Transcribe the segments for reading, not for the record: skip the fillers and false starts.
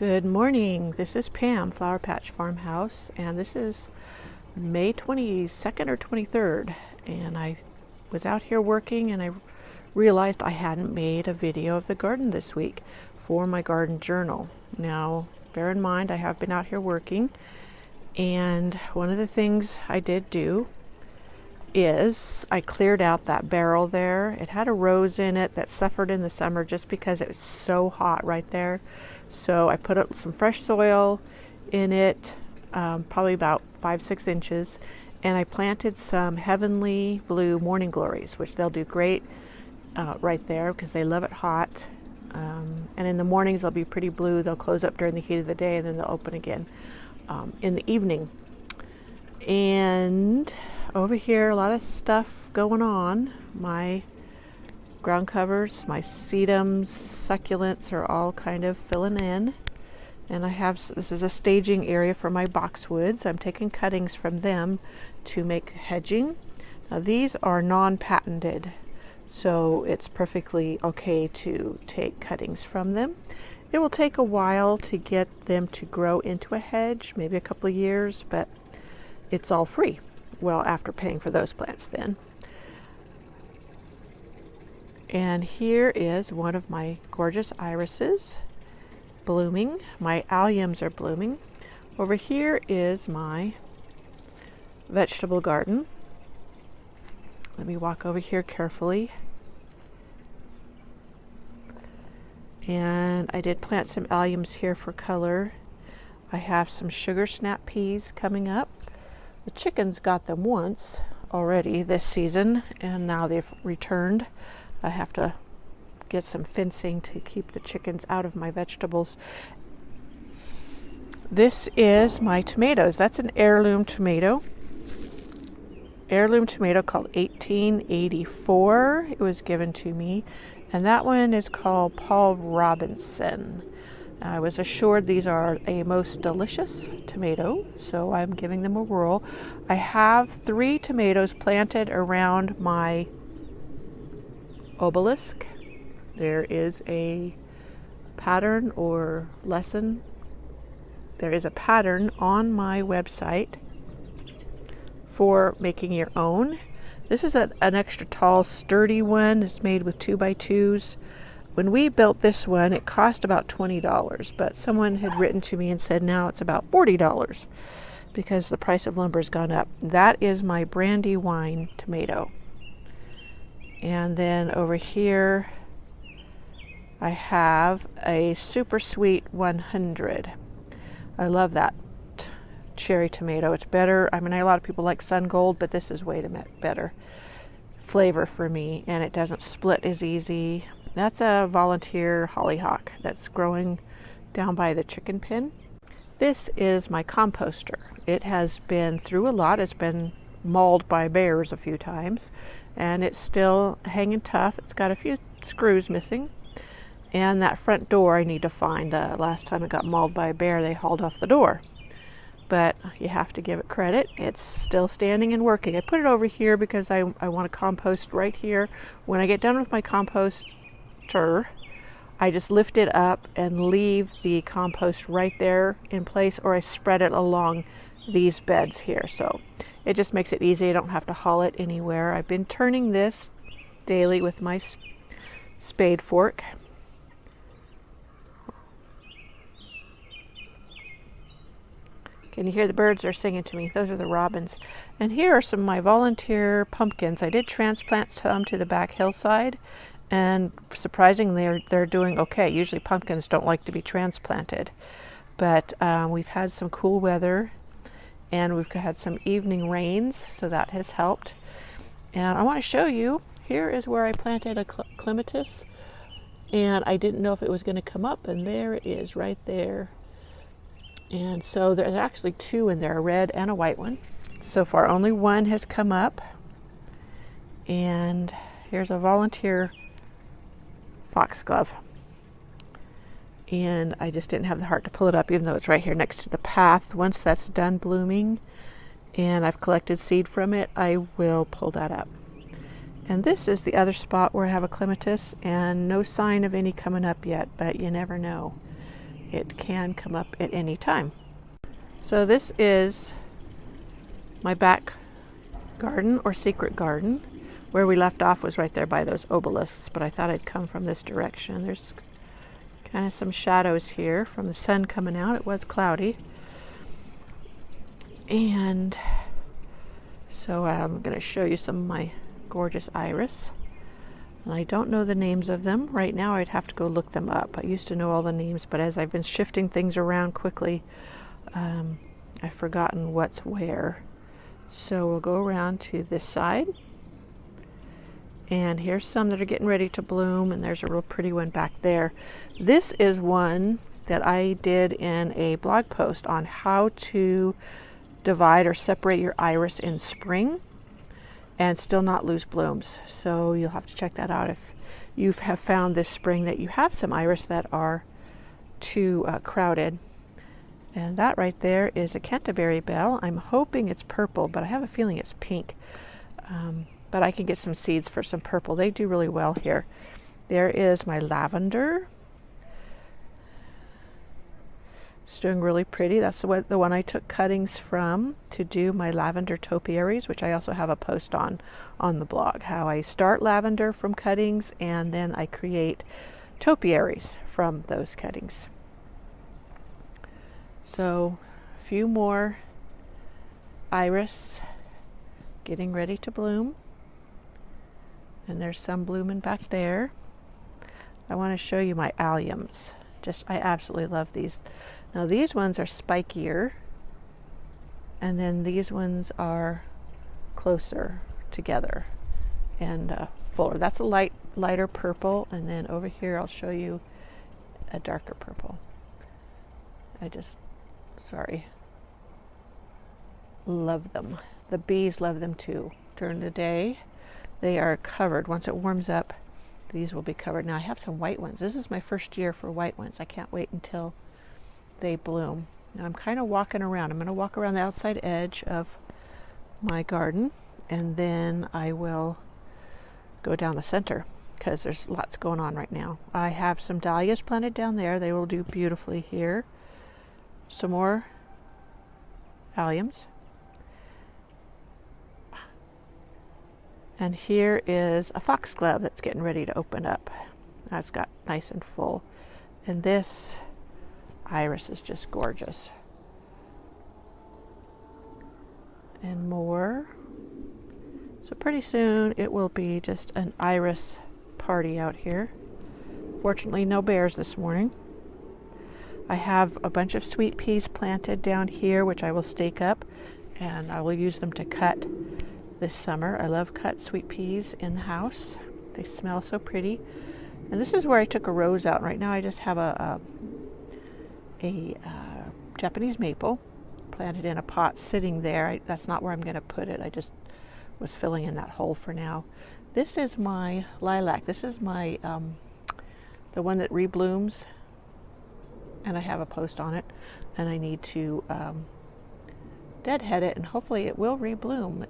Good morning. This is Pam, Flower Patch Farmhouse, and this is May 22nd or 23rd. And I was out here working and I realized I hadn't made a video of the garden this week for my garden journal. Now, bear in mind, I have been out here working, and one of the things I did do is I cleared out that barrel there. It had a rose in it that suffered in the summer just because it was so hot right there. So I put some fresh soil in it, probably about 5-6 inches, and I planted some heavenly blue morning glories, which they'll do great right there because they love it hot. And in the mornings they'll be pretty blue. They'll close up during the heat of the day and then they'll open again in the evening. And over here, a lot of stuff going on. My ground covers, my sedums, succulents are all kind of filling in. And this is a staging area for my boxwoods. I'm taking cuttings from them to make hedging. Now these are non-patented, so it's perfectly okay to take cuttings from them. It will take a while to get them to grow into a hedge, maybe a couple of years, but it's all free. Well, after paying for those plants then. And here is one of my gorgeous irises blooming. My alliums are blooming. Over here is my vegetable garden. Let me walk over here carefully. And I did plant some alliums here for color. I have some sugar snap peas coming up. The chickens got them once already this season, and now they've returned. I have to get some fencing to keep the chickens out of my vegetables. This is my tomatoes. That's an heirloom tomato. Heirloom tomato called 1884. It was given to me. And that one is called Paul Robinson. I was assured these are a most delicious tomato, so I'm giving them a whirl. I have 3 tomatoes planted around my obelisk. There is a pattern or lesson. There is a pattern on my website for making your own. This is an extra tall, sturdy one. It's made with 2x2s. When we built this one, it cost about $20, but someone had written to me and said now it's about $40 because the price of lumber has gone up. That is my Brandywine tomato. And then over here, I have a Super Sweet 100. I love that cherry tomato. It's better. I mean, a lot of people like Sun Gold, but this is way better flavor for me, and it doesn't split as easy. That's a volunteer hollyhock that's growing down by the chicken pen. This is my composter. It has been through a lot. It's been mauled by bears a few times, and it's still hanging tough. It's got a few screws missing, and that front door I need to find. The last time it got mauled by a bear, they hauled off the door. But you have to give it credit. It's still standing and working. I put it over here because I want to compost right here. When I get done with my composter, I just lift it up and leave the compost right there in place, or I spread it along these beds here. So it just makes it easy. I don't have to haul it anywhere. I've been turning this daily with my spade fork. Can you hear the birds? Are singing to me? Those are the robins. And here are some of my volunteer pumpkins. I did transplant some to the back hillside, and surprisingly they're doing okay. Usually pumpkins don't like to be transplanted, but we've had some cool weather and we've had some evening rains, so that has helped. And I want to show you, here is where I planted a clematis, and I didn't know if it was going to come up, and there it is right there. And so there's actually 2 in there, a red and a white one. So far only one has come up. And here's a volunteer foxglove. And I just didn't have the heart to pull it up, even though it's right here next to the path. Once that's done blooming and I've collected seed from it, I will pull that up. And this is the other spot where I have a clematis, and no sign of any coming up yet, but you never know. it can come up at any time. So this is my back garden or secret garden. Where we left off was right there by those obelisks, but I thought I'd come from this direction. There's kind of some shadows here from the sun coming out. It was cloudy. And so I'm going to show you some of my gorgeous iris. And I don't know the names of them. Right now I'd have to go look them up. I used to know all the names, but as I've been shifting things around quickly, I've forgotten what's where. So we'll go around to this side. And here's some that are getting ready to bloom, and there's a real pretty one back there. This is one that I did in a blog post on how to divide or separate your iris in spring and still not lose blooms. So you'll have to check that out if you have found this spring that you have some iris that are too crowded. And that right there is a Canterbury bell. I'm hoping it's purple, but I have a feeling it's pink. But I can get some seeds for some purple. They do really well here. There is my lavender. It's doing really pretty. That's the one I took cuttings from to do my lavender topiaries, which I also have a post on the blog. How I start lavender from cuttings and then I create topiaries from those cuttings. So a few more iris getting ready to bloom. And there's some blooming back there. I want to show you my alliums. I absolutely love these. Now these ones are spikier, and then these ones are closer together and fuller. That's a lighter purple, and then over here I'll show you a darker purple. Love them. The bees love them too. During the day, they are covered. Once it warms up, these will be covered. Now I have some white ones. This is my first year for white ones. I can't wait until they bloom. Now I'm kind of walking around. I'm going to walk around the outside edge of my garden, and then I will go down the center because there's lots going on right now. I have some dahlias planted down there. They will do beautifully here. Some more alliums. And here is a foxglove that's getting ready to open up. That's got nice and full. And this iris is just gorgeous. And more. So pretty soon it will be just an iris party out here. Fortunately, no bears this morning. I have a bunch of sweet peas planted down here, which I will stake up, and I will use them to cut this summer. I love cut sweet peas in the house. They smell so pretty. And this is where I took a rose out. Right now I just have a Japanese maple planted in a pot sitting there. That's not where I'm going to put it. I just was filling in that hole for now. This is my lilac. This is my the one that reblooms, and I have a post on it, and I need to deadhead it, and hopefully it will rebloom.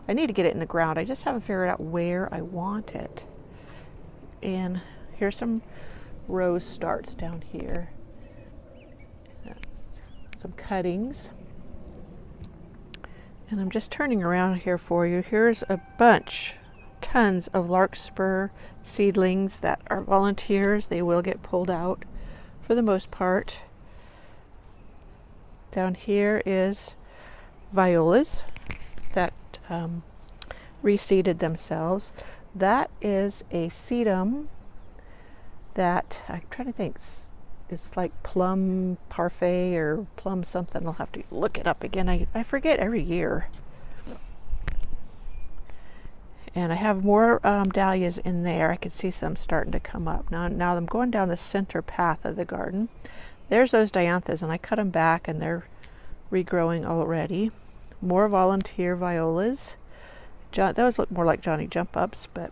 I need to get it in the ground. I just haven't figured out where I want it. And here's some rose starts down here. Some cuttings. And I'm just turning around here for you. Here's a bunch, tons of larkspur seedlings that are volunteers. They will get pulled out for the most part. Down here is violas that reseeded themselves. That is a sedum that I'm trying to think. It's like plum parfait or plum something. I'll have to look it up again. I forget every year. And I have more dahlias in there. I can see some starting to come up. Now I'm going down the center path of the garden. There's those dianthus, and I cut them back, and they're regrowing already. More volunteer violas. Those look more like Johnny Jump Ups, but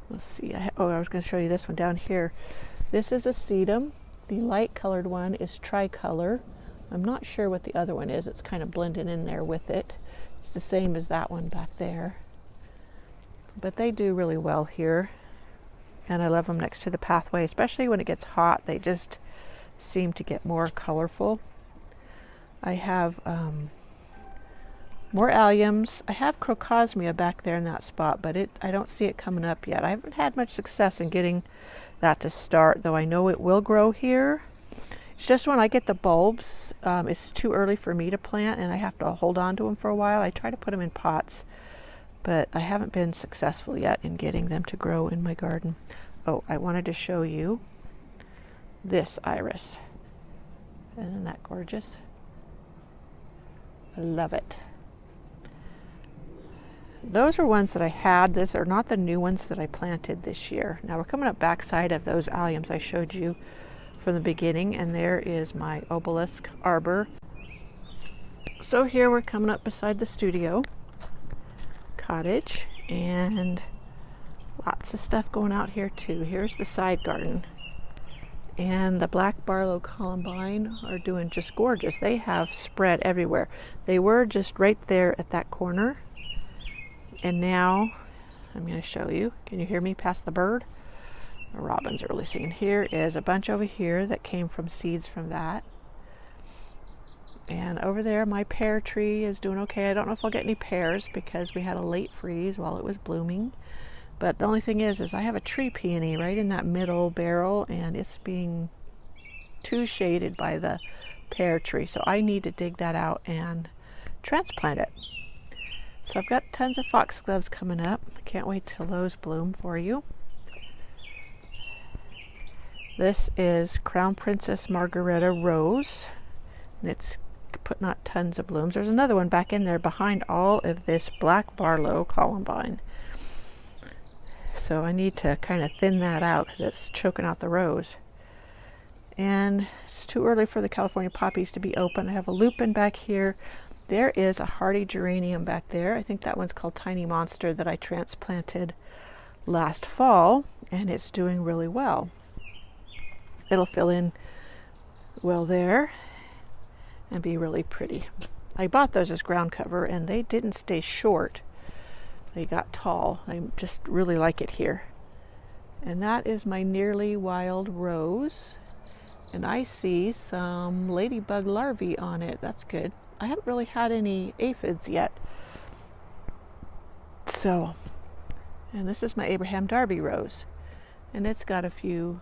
let's see. I was going to show you this one down here. This is a sedum. The light colored one is tricolor. I'm not sure what the other one is. It's kind of blending in there with it. It's the same as that one back there. But they do really well here. and I love them next to the pathway, especially when it gets hot. They just seem to get more colorful. I have more alliums. I have crocosmia back there in that spot, but I don't see it coming up yet. I haven't had much success in getting that to start, though I know it will grow here. It's just when I get the bulbs, it's too early for me to plant and I have to hold on to them for a while. I try to put them in pots, but I haven't been successful yet in getting them to grow in my garden. Oh, I wanted to show you this iris. Isn't that gorgeous? I love it. Those are ones that I had. These are not the new ones that I planted this year. Now we're coming up backside of those alliums I showed you from the beginning, and there is my obelisk arbor. So here we're coming up beside the studio cottage, and lots of stuff going out here too. Here's the side garden, and the black Barlow columbine are doing just gorgeous. They have spread everywhere. They were just right there at that corner, and now I'm going to show you. Can you hear me past the bird? The robins are really singing. Here is a bunch over here that came from seeds from that. And over there, my pear tree is doing okay. I don't know if I'll get any pears because we had a late freeze while it was blooming. But the only thing is I have a tree peony right in that middle barrel, and it's being too shaded by the pear tree. So I need to dig that out and transplant it. So I've got tons of foxgloves coming up. I can't wait till those bloom for you. This is Crown Princess Margaretta Rose, and it's putting out tons of blooms. There's another one back in there behind all of this black Barlow columbine. So I need to kind of thin that out because it's choking out the rose. And it's too early for the California poppies to be open. I have a lupin back here. There is a hardy geranium back there. I think that one's called Tiny Monster that I transplanted last fall, and it's doing really well. It'll fill in well there and be really pretty. I bought those as ground cover and they didn't stay short. They got tall. I just really like it here. And that is my Nearly Wild Rose. And I see some ladybug larvae on it. That's good. I haven't really had any aphids yet. So, and this is my Abraham Darby Rose. And it's got a few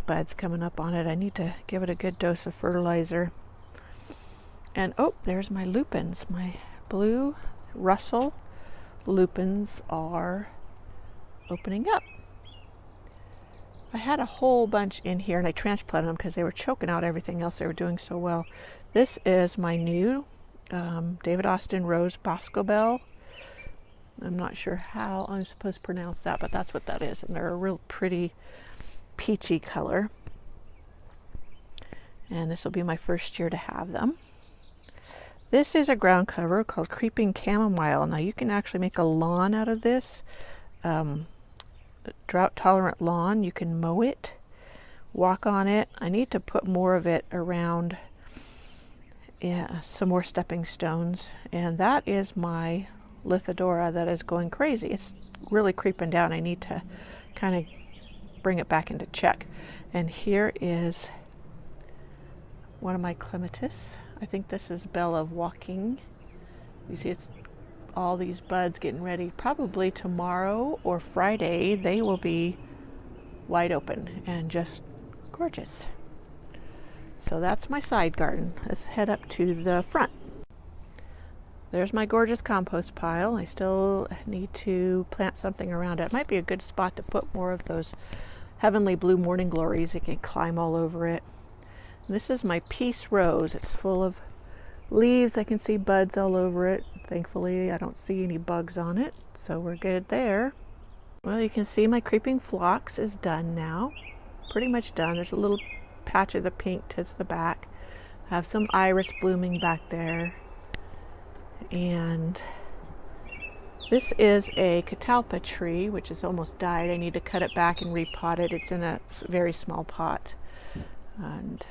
buds coming up on it. I need to give it a good dose of fertilizer. And oh, there's my lupins. My blue Russell lupins are opening up. I had a whole bunch in here and I transplanted them because they were choking out everything else. They were doing so well. This is my new David Austin Rose Boscobel. I'm not sure how I'm supposed to pronounce that, but that's what that is. And they're a real pretty peachy color. And this will be my first year to have them. This is a ground cover called Creeping Chamomile. Now you can actually make a lawn out of this. Drought tolerant lawn. You can mow it, walk on it. I need to put more of it around, some more stepping stones. And that is my Lithidora that is going crazy. It's really creeping down. I need to kind of bring it back into check. And here is one of my clematis. I think this is Belle of Walking. You see it's all these buds getting ready. Probably tomorrow or Friday they will be wide open and just gorgeous. So that's my side garden. Let's head up to the front. There's my gorgeous compost pile. I still need to plant something around it. It might be a good spot to put more of those heavenly blue morning glories. It can climb all over it. This is my Peace Rose. It's full of leaves. I can see buds all over it. Thankfully, I don't see any bugs on it, so we're good there. Well, you can see my Creeping Phlox is done now. Pretty much done. There's a little patch of the pink towards the back. I have some iris blooming back there. And this is a catalpa tree, which is almost died. I need to cut it back and repot it. It's in a very small pot. And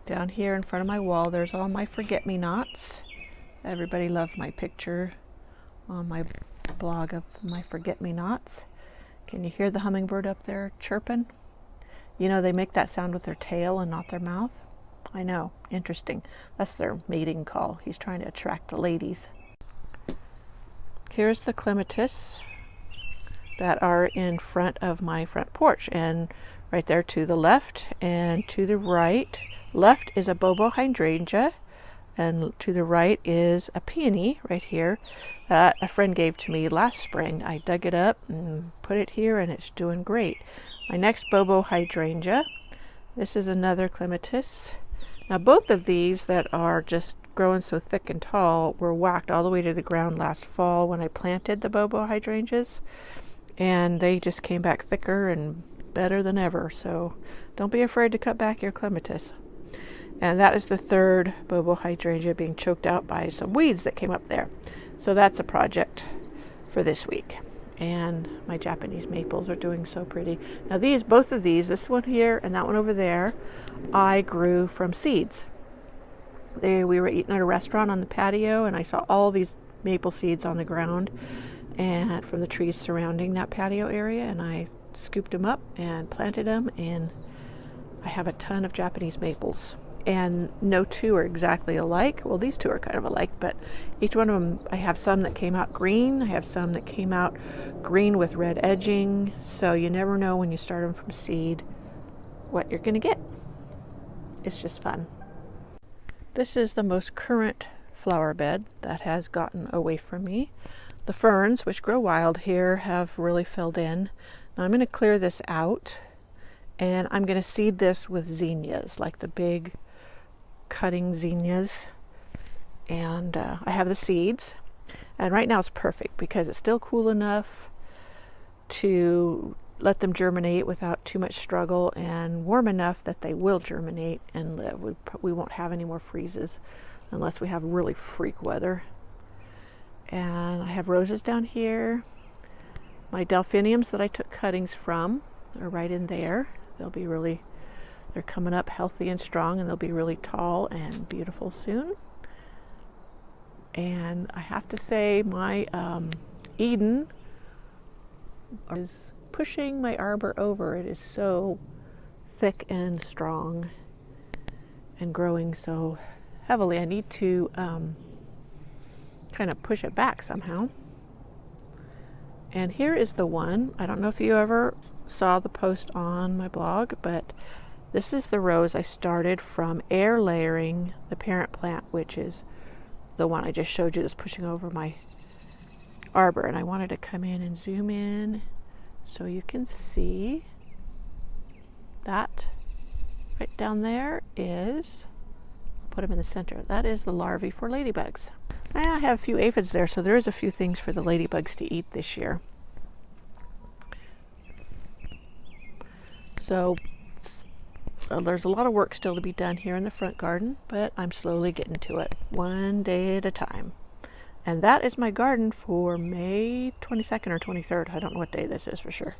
down here in front of my wall, there's all my forget-me-nots. Everybody loved my picture on my blog of my forget-me-nots. Can you hear the hummingbird up there chirping? You know, they make that sound with their tail and not their mouth. I know, interesting. That's their mating call. He's trying to attract the ladies. Here's the clematis that are in front of my front porch, and right there to the left and to the right. Left is a bobo hydrangea, and to the right is a peony right here that a friend gave to me last spring. I dug it up and put it here, and it's doing great. My next bobo hydrangea, this is another clematis. Now both of these that are just growing so thick and tall were whacked all the way to the ground last fall when I planted the bobo hydrangeas, and they just came back thicker and better than ever. So don't be afraid to cut back your clematis. And that is the third bobo hydrangea being choked out by some weeds that came up there. So that's a project for this week. And my Japanese maples are doing so pretty. Now both of these, this one here and that one over there, I grew from seeds. We were eating at a restaurant on the patio, and I saw all these maple seeds on the ground and from the trees surrounding that patio area, and I scooped them up and planted them, and I have a ton of Japanese maples. And no two are exactly alike. Well, these two are kind of alike, but each one of them, I have some that came out green. I have some that came out green with red edging. So you never know when you start them from seed what you're going to get. It's just fun. This is the most current flower bed that has gotten away from me. The ferns, which grow wild here, have really filled in. Now I'm going to clear this out, and I'm going to seed this with zinnias, like the big cutting zinnias. And I have the seeds, and right now it's perfect because it's still cool enough to let them germinate without too much struggle, and warm enough that they will germinate and live. We won't have any more freezes unless we have really freak weather. And I have roses down here. My delphiniums that I took cuttings from are right in there. They're coming up healthy and strong, and they'll be really tall and beautiful soon. And I have to say, my Eden is pushing my arbor over. It is so thick and strong and growing so heavily. I need to kind of push it back somehow. And here is the one. I don't know if you ever saw the post on my blog, but this is the rose I started from air layering the parent plant, which is the one I just showed you that's pushing over my arbor. And I wanted to come in and zoom in so you can see that right down there is, I'll put them in the center, that is the larvae for ladybugs. I have a few aphids there, so there is a few things for the ladybugs to eat this year. So there's a lot of work still to be done here in the front garden, but I'm slowly getting to it, one day at a time. And that is my garden for May 22nd or 23rd. I don't know what day this is for sure.